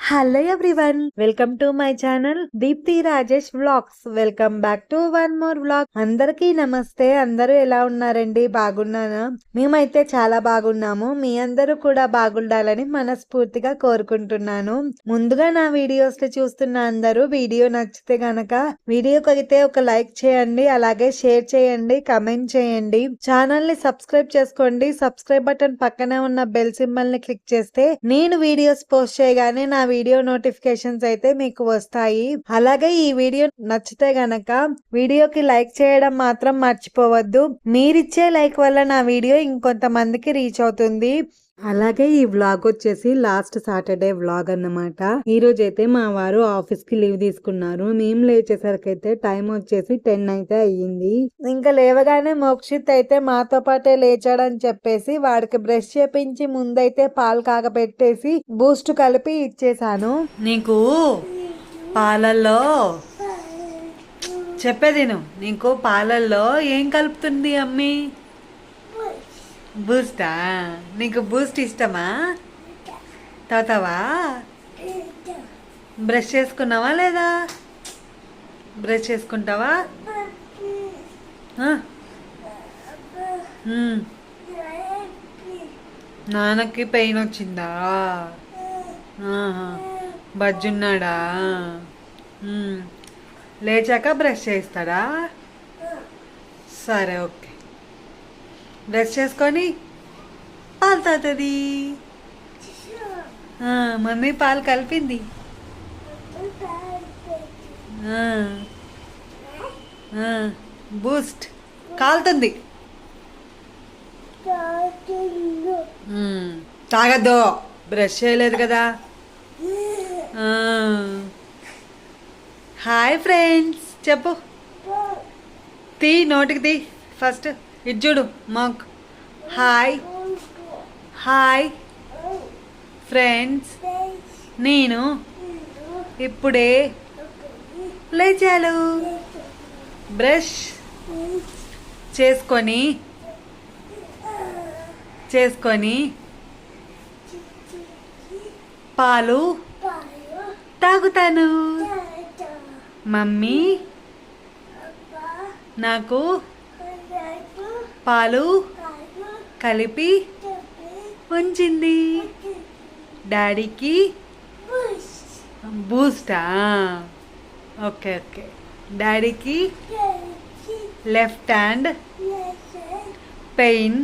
Hello everyone, welcome to my channel Deepthi Rajesh vlogs. Welcome back to one more vlog. అందరికీ నమస్తే. అందరూ ఎలా ఉన్నారండి? బాగున్నానా? మేమైతే చాలా బాగున్నాము. మీ అందరూ కూడా బాగుండాలని మనస్ఫూర్తిగా కోరుకుంటున్నాను. ముందుగా నా వీడియోస్ చూస్తున్న అందరూ వీడియో నచ్చితే గనక వీడియోకి అయితే ఒక లైక్ చేయండి, అలాగే షేర్ చేయండి, కమెంట్ చేయండి. ఛానల్ ని సబ్స్క్రైబ్ చేసుకోండి. సబ్స్క్రైబ్ బటన్ పక్కనే ఉన్న బెల్ సింబల్ ని క్లిక్ చేస్తే నేను వీడియోస్ పోస్ట్ చేయగానే నా వీడియో నోటిఫికేషన్స్ అయితే మీకు వస్తాయి. అలాగే ఈ వీడియో నచ్చితే గనక వీడియోకి లైక్ చేయడం మాత్రం మర్చిపోవద్దు. మీరిచ్చే లైక్ వల్ల నా వీడియో ఇంకొంతమందికి రీచ్ అవుతుంది. అలాగే ఈ వ్లాగ్ వచ్చేసి లాస్ట్ సాటర్డే వ్లాగ్ అన్నమాట. ఈ రోజు అయితే మా వారు ఆఫీస్ కి లీవ్ తీసుకున్నారు. మేము లేచేసరికి అయితే టైం వచ్చేసి 10 అయితే అయ్యింది. ఇంకా లేవగానే మోక్షిత్ అయితే మాతో పాటే లేచాడని చెప్పేసి వాడికి బ్రష్ చేపించి ముందైతే పాలు కాగబెట్టేసి బూస్ట్ కలిపి ఇచ్చేసాను. నీకు పాలల్లో చెప్పేది నీకు పాలల్లో ఏం కలుపుతుంది అమ్మి? బూస్టా? నీకు బూస్ట్ ఇష్టమా? తాతావా? బ్రష్ చేసుకున్నావా లేదా? బ్రష్ చేసుకుంటావా? నాన్నకి పెయిన్ వచ్చిందా? బజ్జున్నాడా? లేచాక బ్రష్ చేస్తాడా? సరే, ఓకే. బ్రష్ చేసుకొని పాలు తాగుతుంది. మమ్మీ పాలు కలిపింది. బూస్ట్ కాలుతుంది. తాగద్దు, బ్రష్ చేయలేదు కదా. హాయ్ ఫ్రెండ్స్ చెప్పు. తీ, నోటికి తీ ఫస్ట్. ఇది చూడు మాకు. హాయ్ హాయ్ ఫ్రెండ్స్, నేను ఇప్పుడే లేచాను. బ్రష్ చేసుకొని పాలు తాగుతాను. మమ్మీ నాకు పాలు కలిపి ఉంచింది. డాడీకి బూస్టా? Okay okay. డాడీకి లెఫ్ట్ హ్యాండ్ పెయిన్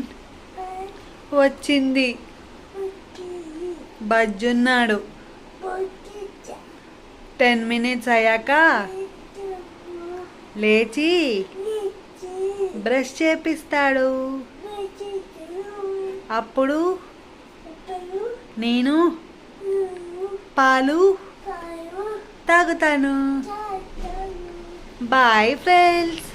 వచ్చింది. బజ్జున్నాడు. 10 minutes అయ్యాక లేచి బ్రష్ చేపిస్తాడు. అప్పుడు నేను పాలు తాగుతాను. Bye friends.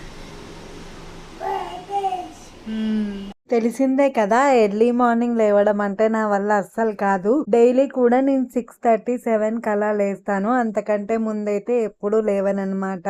తెలిసిందే కదా, ఎర్లీ మార్నింగ్ లేవడం అంటే నా వల్ల అస్సలు కాదు. డైలీ కూడా నేను 6:30, 7 కలా లేస్తాను. అంతకంటే ముందైతే ఎప్పుడు లేవనమాట.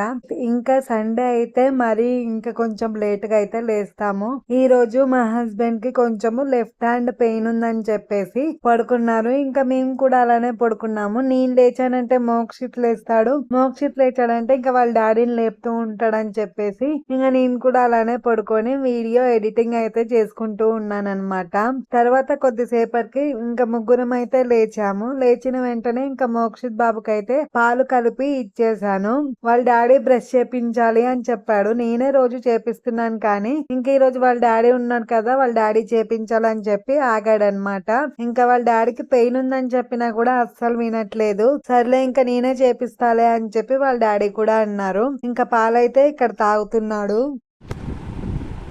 ఇంకా సండే అయితే మరి ఇంకా కొంచెం లేట్ గా అయితే లేస్తాము. ఈ రోజు మా హస్బెండ్ కి కొంచెము లెఫ్ట్ హ్యాండ్ పెయిన్ ఉందని చెప్పేసి పడుకున్నారు. ఇంకా మేము కూడా అలానే పడుకున్నాము. నేను లేచానంటే మోక్షిత్ లేస్తాడు, మోక్షిత్ లేచాడంటే ఇంకా వాళ్ళ డాడీని లేపుతూ ఉంటాడని చెప్పేసి ఇంకా నేను కూడా అలానే పడుకొని వీడియో ఎడిటింగ్ అయితే చేసుకుంటూ ఉన్నానన్నమాట. తర్వాత కొద్దిసేపటికి ఇంకా ముగ్గురం అయితే లేచాము. లేచిన వెంటనే ఇంకా మోక్షిత్ బాబుకి అయితే పాలు కలిపి ఇచ్చేసాను. వాళ్ళ డాడీ బ్రష్ చేపించాలి అని చెప్పాడు. నేనే రోజు చేపిస్తున్నాను, కానీ ఇంకా ఈ రోజు వాళ్ళ డాడీ ఉన్నాడు కదా, వాళ్ళ డాడీ చేపించాలని చెప్పి ఆగాడనమాట. ఇంకా వాళ్ళ డాడీకి పెయిన్ ఉందని చెప్పినా కూడా అస్సలు వినట్లేదు. సర్లే ఇంకా నేనే చేపిస్తాలే అని చెప్పి వాళ్ళ డాడీ కూడా అన్నారు. ఇంకా పాలైతే ఇక్కడ తాగుతున్నాడు.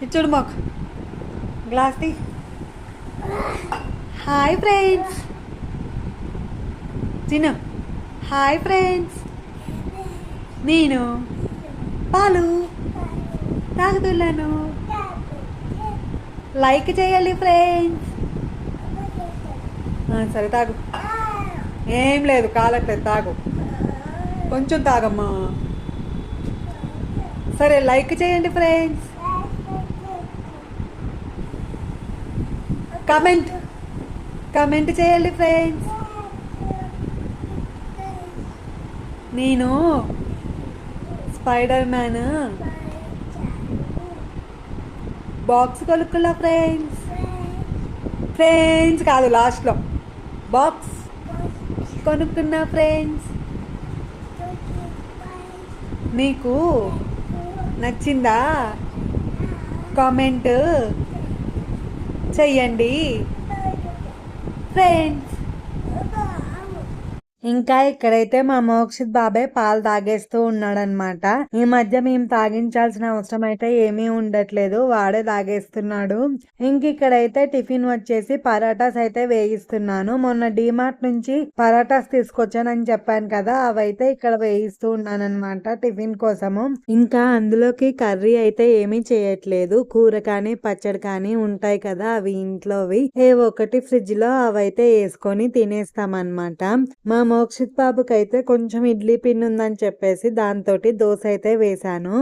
ఇచ్చుడు మాకు గ్లాస్ ది. హాయ్ ఫ్రెండ్స్ తిను. హాయ్ ఫ్రెండ్స్, నేను పాలు తాగుతున్నాను. లైక్ చేయాలి ఫ్రెండ్స్. సరే తాగు. ఏం లేదు, కాలట్లేదు, తాగు. కొంచెం తాగమ్మా. సరే లైక్ చేయండి ఫ్రెండ్స్. కమెంట్ చేయండి ఫ్రెండ్స్. నేను స్పైడర్ మ్యాన్ బాక్స్ కొనుక్కున్నా ఫ్రెండ్స్. ఫ్రెండ్స్ కాదు, లాస్ట్లో బాక్స్ కొనుక్కున్నా ఫ్రెండ్స్. మీకు నచ్చిందా? కామెంట్ చెయ్యండి ఫ్రెండ్స్. ఇంకా ఇక్కడైతే మా మోక్షిత్ బాబాయ్ పాలు తాగేస్తూ ఉన్నాడనమాట. ఈ మధ్య మేము తాగించాల్సిన అవసరం అయితే ఏమీ ఉండట్లేదు, వాడే తాగేస్తున్నాడు. ఇంక ఇక్కడైతే టిఫిన్ వచ్చేసి పరాటాస్ అయితే వేయిస్తున్నాను. మొన్న డిమార్ట్ నుంచి పరాటాస్ తీసుకొచ్చానని చెప్పాను కదా, అవైతే ఇక్కడ వేయిస్తూ ఉన్నానన్నమాట టిఫిన్ కోసము. ఇంకా అందులోకి కర్రీ అయితే ఏమీ చేయట్లేదు, కూర కానీ పచ్చడి కానీ ఉంటాయి కదా అవి ఇంట్లోవి, ఒకటి ఫ్రిడ్జ్ లో అవైతే వేసుకొని తినేస్తామన్నమాట. మా మోక్షిత్ బాబుకి అయితే కొంచెం ఇడ్లీ పిండి ఉందని చెప్పేసి దాంతో దోశ అయితే వేశాను.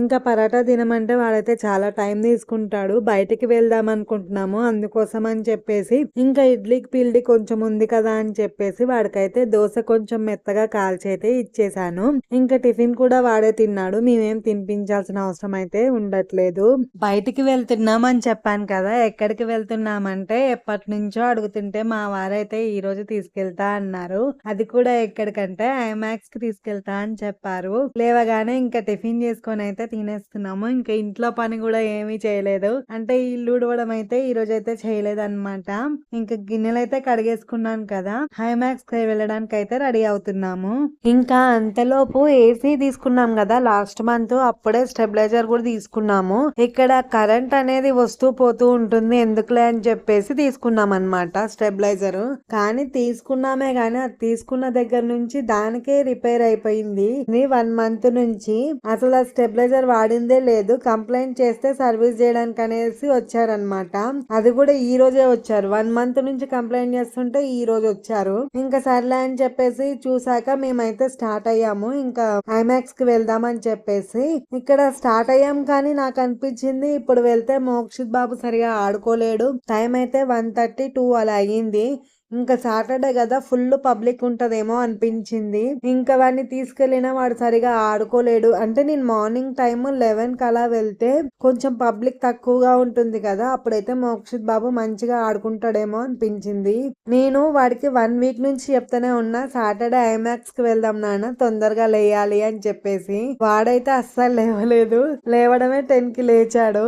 ఇంకా పరాటా తినమంటే వాడైతే చాలా టైం తీసుకుంటాడు, బయటికి వెళ్దాం అనుకుంటున్నాము అందుకోసం అని చెప్పేసి ఇంకా ఇడ్లీకి పిండి కొంచెం ఉంది కదా అని చెప్పేసి వాడికైతే దోశ కొంచెం మెత్తగా కాల్చి అయితే ఇచ్చేసాను. ఇంకా టిఫిన్ కూడా వాడే తిన్నాడు, మేమేం తినిపించాల్సిన అవసరం అయితే ఉండట్లేదు. బయటికి వెళ్తున్నాం అని చెప్పాను కదా, ఎక్కడికి వెళ్తున్నామంటే ఎప్పటి నుంచో అడుగుతుంటే మా వారైతే ఈ రోజు తీసుకెళ్తా అన్నారు. అది కూడా ఎక్కడికంటే ఐమాక్స్ కి తీసుకెళ్తా అని చెప్పారు. లేవగానే ఇంకా టిఫిన్ చేసుకొని అయితే తినేస్తున్నాము. ఇంకా ఇంట్లో పని కూడా ఏమీ చేయలేదు, అంటే ఇల్లు ఉడవడం అయితే ఈ రోజు అయితే చేయలేదు అనమాట. ఇంకా గిన్నెలు అయితే కడిగేసుకున్నాను కదా, ఐమాక్స్ కి వెళ్ళడానికి అయితే రెడీ అవుతున్నాము. ఇంకా అంతలోపు ఏసీ తీసుకున్నాం కదా లాస్ట్ మంత్, అప్పుడే స్టెబిలైజర్ కూడా తీసుకున్నాము. ఇక్కడ కరెంట్ అనేది వస్తూ పోతూ ఉంటుంది ఎందుకులే అని చెప్పేసి తీసుకున్నాం అనమాట స్టెబిలైజర్. కానీ తీసుకున్నామే గానీ అది తీసుకున్న దగ్గర నుంచి దానికే రిపేర్ అయిపోయింది. 1 మంత్ నుంచి అసలు ఆ స్టెబిలైజర్ వాడిందే లేదు. కంప్లైంట్ చేస్తే సర్వీస్ చేయడానికి అనేసి వచ్చారనమాట. అది కూడా ఈ రోజే వచ్చారు. 1 మంత్ నుంచి కంప్లైంట్ చేస్తుంటే ఈ రోజు వచ్చారు. ఇంకా సర్లే అని చెప్పేసి చూసాక మేమైతే స్టార్ట్ అయ్యాము. ఇంకా ఐమాక్స్ కి వెళ్దామని చెప్పేసి ఇక్కడ స్టార్ట్ అయ్యాం. కానీ నాకు అనిపించింది ఇప్పుడు వెళ్తే మోక్షిత్ బాబు సరిగా ఆడుకోలేడు. టైం అయితే 1:32 అలా అయ్యింది. ఇంకా సాటర్డే కదా ఫుల్ పబ్లిక్ ఉంటదేమో అనిపించింది. ఇంకా వాడిని తీసుకెళ్లినా వాడు సరిగా ఆడుకోలేడు. అంటే నేను మార్నింగ్ టైమ్ 11 కలా వెళ్తే కొంచెం పబ్లిక్ తక్కువగా ఉంటుంది కదా, అప్పుడైతే మోక్షిత్ బాబు మంచిగా ఆడుకుంటాడేమో అనిపించింది. నేను వాడికి 1 వీక్ నుంచి చెప్తానే ఉన్నా సాటర్డే ఐమాక్స్ కి వెళ్దాం నాన్న, తొందరగా లేయాలి అని చెప్పేసి. వాడైతే అస్సలు లేవలేదు, లేవడమే 10 కి లేచాడు.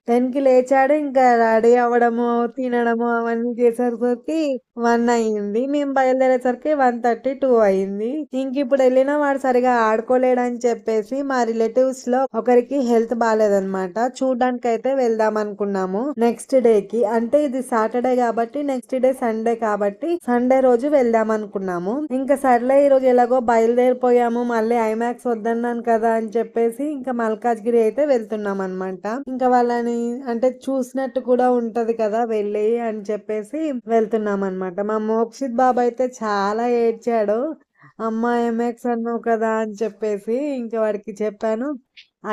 10 కి లేచాడు. ఇంకా రెడీ అవ్వడము తినడము అవన్నీ చేసేసరికి 1 అయింది. మేము బయలుదేరేసరికి 1:32 అయింది. ఇంక ఇప్పుడు వెళ్ళినా వాడు సరిగా ఆడుకోలేడని చెప్పేసి మా రిలేటివ్స్ లో ఒకరికి హెల్త్ బాగాలేదనమాట, చూడడానికి అయితే వెళ్దాం అనుకున్నాము నెక్స్ట్ డే కి. అంటే ఇది సాటర్డే కాబట్టి నెక్స్ట్ డే సండే కాబట్టి సండే రోజు వెళ్దాం అనుకున్నాము. ఇంకా సర్లే ఈ రోజు ఎలాగో బయలుదేరిపోయాము, మళ్ళీ ఐమాక్స్ వద్దన్నాను కదా అని చెప్పేసి ఇంకా మల్కాజ్గిరి అయితే వెళ్తున్నాం అనమాట. ఇంకా వాళ్ళని అంటే చూసినట్టు కూడా ఉంటది కదా వెళ్ళి అని చెప్పేసి వెళ్తున్నాం అనమాట. మా మోక్షిత్ బాబు అయితే చాలా ఏడ్చాడు, అమ్మ ఎంఎక్స్ అన్నావు కదా అని చెప్పేసి. ఇంకా వాడికి చెప్పాను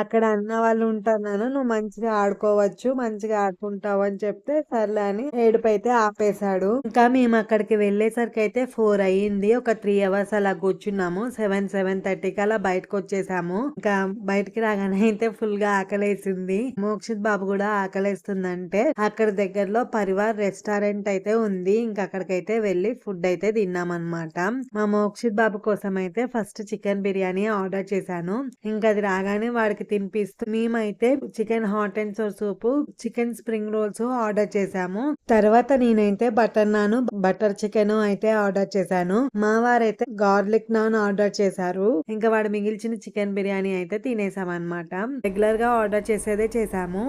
అక్కడ అన్న వాళ్ళు ఉంటాను, నువ్వు మంచిగా ఆడుకోవచ్చు, మంచిగా ఆడుకుంటావు అని చెప్తే సర్లే అని ఏడుపు అయితే ఆపేశాడు. ఇంకా మేము అక్కడికి వెళ్ళేసరికి అయితే 4 అయ్యింది. ఒక 3 అవర్స్ అలా కూర్చున్నాము. 7:30 కల్లా బయటకు వచ్చేసాము. ఇంకా బయటకి రాగానే అయితే ఫుల్ గా ఆకలేసింది. మోక్షిత్ బాబు కూడా ఆకలేస్తుందంటే అక్కడ దగ్గరలో పరివార్ రెస్టారెంట్ అయితే ఉంది. ఇంకా అక్కడికైతే వెళ్ళి ఫుడ్ అయితే తిన్నాం అనమాట. మా మోక్షిత్ బాబు కోసం అయితే ఫస్ట్ చికెన్ బిర్యానీ ఆర్డర్ చేశాను. ఇంకా అది రాగానే వాడికి తినిపిస్తూ మేమైతే chicken hot and sour soup, chicken spring rolls order చేసాము. తర్వాత నేనైతే బటర్ నాన్, బటర్ చికెన్ అయితే ఆర్డర్ చేశాను. మా వారైతే గార్లిక్ నాన్ ఆర్డర్ చేశారు. ఇంకా వాడు మిగిల్చిన చికెన్ బిర్యానీ అయితే తినేసాం అనమాట. రెగ్యులర్ గా ఆర్డర్ చేసేదే చేసాము.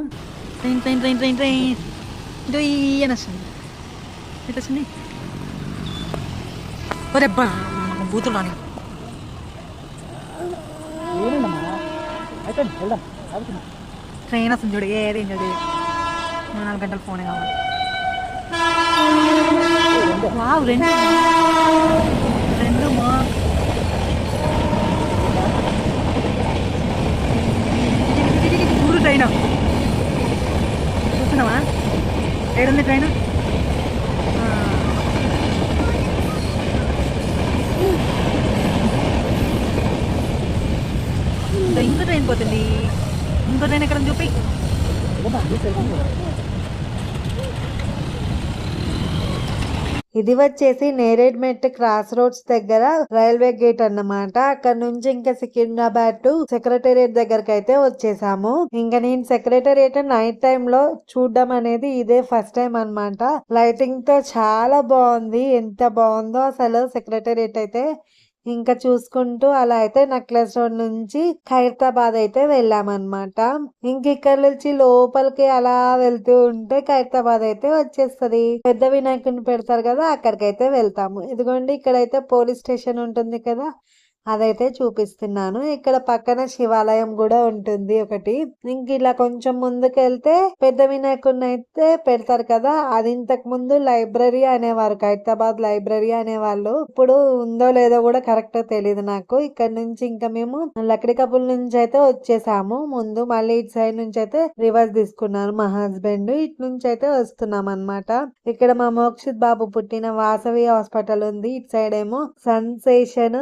ట్రైన్ వస్తుంది చూడు, ఏది చూడు 4 గంటల ఫోన్ కావాలి. రెండు మా ఊరు ట్రైన్ చూస్తున్నావా, ఏడుంది ట్రైన్. ట్రైన్ పోతుంది. ఇంకో ట్రైన్ ఎక్కడ చూపి. ఇది వచ్చేసి నేరేడ్మెట్ క్రాస్ రోడ్స్ దగ్గర రైల్వే గేట్ అన్నమాట. అక్కడ నుంచి ఇంకా సికింద్రాబాద్ టు సెక్రటేరియట్ దగ్గరకు అయితే వచ్చేసాము. ఇంకా నేను సెక్రటేరియట్ నైట్ టైమ్ లో చూడడం అనేది ఇదే ఫస్ట్ టైం అన్నమాట. లైటింగ్ తో చాలా బాగుంది. ఎంత బాగుందో అసలు సెక్రటేరియట్ అయితే. ఇంకా చూసుకుంటూ అలా అయితే నక్లెస్ రోడ్ నుంచి ఖైరతాబాద్ అయితే వెళ్ళామన్నమాట. ఇంక ఇక్కడ నుంచి లోపలికి అలా వెళ్తూ ఉంటే ఖైరతాబాద్ అయితే వచ్చేస్తది. పెద్ద వినాయకుడిని పెడతారు కదా, అక్కడికైతే వెళ్తాము. ఇదిగోండి ఇక్కడైతే పోలీస్ స్టేషన్ ఉంటుంది కదా, అదైతే చూపిస్తున్నాను. ఇక్కడ పక్కన శివాలయం కూడా ఉంటుంది ఒకటి. ఇంక ఇలా కొంచెం ముందుకు వెళ్తే పెద్ద వినాయకుడిని అయితే పెడతారు కదా, అది ఇంతకు ముందు లైబ్రరీ అనేవారు, ఖైరతాబాద్ లైబ్రరీ అనేవాళ్ళు. ఇప్పుడు ఉందో లేదో కూడా కరెక్ట్ తెలియదు నాకు. ఇక్కడ నుంచి ఇంకా మేము లక్కడి కపుల్ నుంచి అయితే వచ్చేసాము. ముందు మళ్ళీ ఇటు సైడ్ నుంచి అయితే రివర్స్ తీసుకున్నాను మా హస్బెండ్. ఇటు నుంచి అయితే వస్తున్నాం అన్నమాట. ఇక్కడ మా మోక్షిత్ బాబు పుట్టిన వాసవి హాస్పిటల్ ఉంది. ఇటు సైడ్ ఏమో సన్సేషన్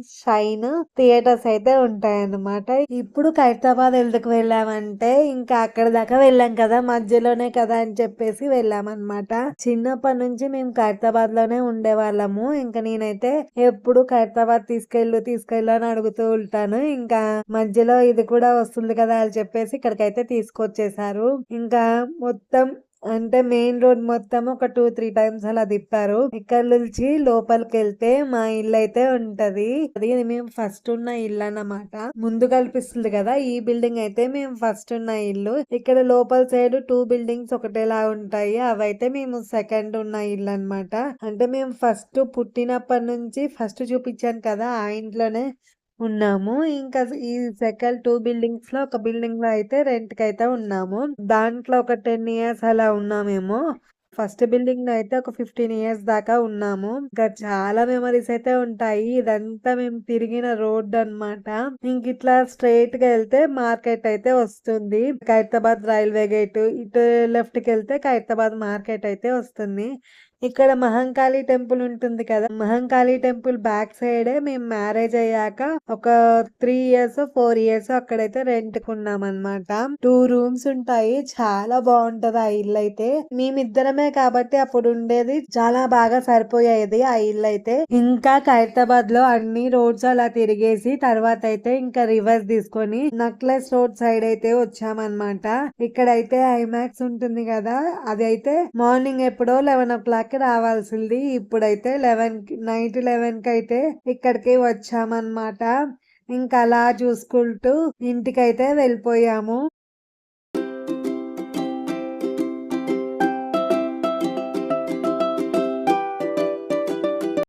షైన్ థియేటర్స్ అయితే ఉంటాయన్నమాట. ఇప్పుడు ఖైరతాబాద్ ఎందుకు వెళ్ళామంటే ఇంకా అక్కడ దాకా వెళ్ళాం కదా, మధ్యలోనే కదా అని చెప్పేసి వెళ్ళామన్నమాట. చిన్నప్పటి నుంచి మేము ఖైరతాబాద్ లోనే ఉండేవాళ్ళము. ఇంకా నేనైతే ఎప్పుడు ఖైరతాబాద్ తీసుకెళ్ళు అని అడుగుతూ ఉంటాను. ఇంకా మధ్యలో ఇది కూడా వస్తుంది కదా అని చెప్పేసి ఇక్కడికైతే తీసుకొచ్చేసారు. ఇంకా మొత్తం అంటే మెయిన్ రోడ్ మొత్తం ఒక 2-3 టైమ్స్ అలా తిప్పారు. ఇక్కడ నుంచి లోపలికి వెళ్తే మా ఇల్లు అయితే ఉంటది. అది మేము ఫస్ట్ ఉన్న ఇల్లు అన్నమాట. ముందు కల్పిస్తుంది కదా ఈ బిల్డింగ్ అయితే మేము ఫస్ట్ ఉన్న ఇల్లు. ఇక్కడ లోపల సైడ్ 2 బిల్డింగ్స్ ఒకటేలా ఉంటాయి. అవైతే మేము సెకండ్ ఉన్న ఇల్లు అన్నమాట. అంటే మేము ఫస్ట్ పుట్టినప్పటి నుంచి ఫస్ట్ చూపించాను కదా, ఆ ఇంట్లోనే ఉన్నాము. ఇంకా ఈ సెకండ్ 2 బిల్డింగ్స్ లో ఒక బిల్డింగ్ లో అయితే రెంట్ కి అయితే ఉన్నాము. దాంట్లో ఒక 10 ఇయర్స్ అలా ఉన్నామేమో. ఫస్ట్ బిల్డింగ్ లో అయితే ఒక 15 ఇయర్స్ దాకా ఉన్నాము. ఇంకా చాలా మెమరీస్ అయితే ఉంటాయి. ఇదంతా మేము తిరిగిన రోడ్ అన్నమాట. ఇంక ఇట్లా స్ట్రైట్ గా వెళ్తే మార్కెట్ అయితే వస్తుంది. ఖైరతాబాద్ రైల్వే గేట్, ఇటు లెఫ్ట్ కి వెళ్తే ఖైరతాబాద్ మార్కెట్ అయితే వస్తుంది. ఇక్కడ మహంకాళి టెంపుల్ ఉంటుంది కదా, మహంకాళి టెంపుల్ బ్యాక్ సైడే మేము మ్యారేజ్ అయ్యాక ఒక 3 ఇయర్స్ 4 ఇయర్స్ అక్కడైతే రెంట్ కున్నాం అనమాట. 2 రూమ్స్ ఉంటాయి. చాలా బాగుంటది ఆ ఇల్లు అయితే. మేమిద్దరమే కాబట్టి అప్పుడు ఉండేది చాలా బాగా సరిపోయేది ఆ ఇల్లు అయితే. ఇంకా ఖైరతాబాద్ లో అన్ని రోడ్స్ అలా తిరిగేసి తర్వాత అయితే ఇంకా రివర్స్ తీసుకొని నక్లెస్ రోడ్ సైడ్ అయితే వచ్చామన్నమాట. ఇక్కడైతే ఐమాక్స్ ఉంటుంది కదా, అది అయితే మార్నింగ్ ఎప్పుడో 11 o'clock రావాల్సింది. ఇప్పుడైతే నైట్ 11 కి అయితే ఇక్కడికి వచ్చామన్నమాట. ఇంకా అలా చూసుకుంటూ ఇంటికైతే వెళ్ళిపోయాము.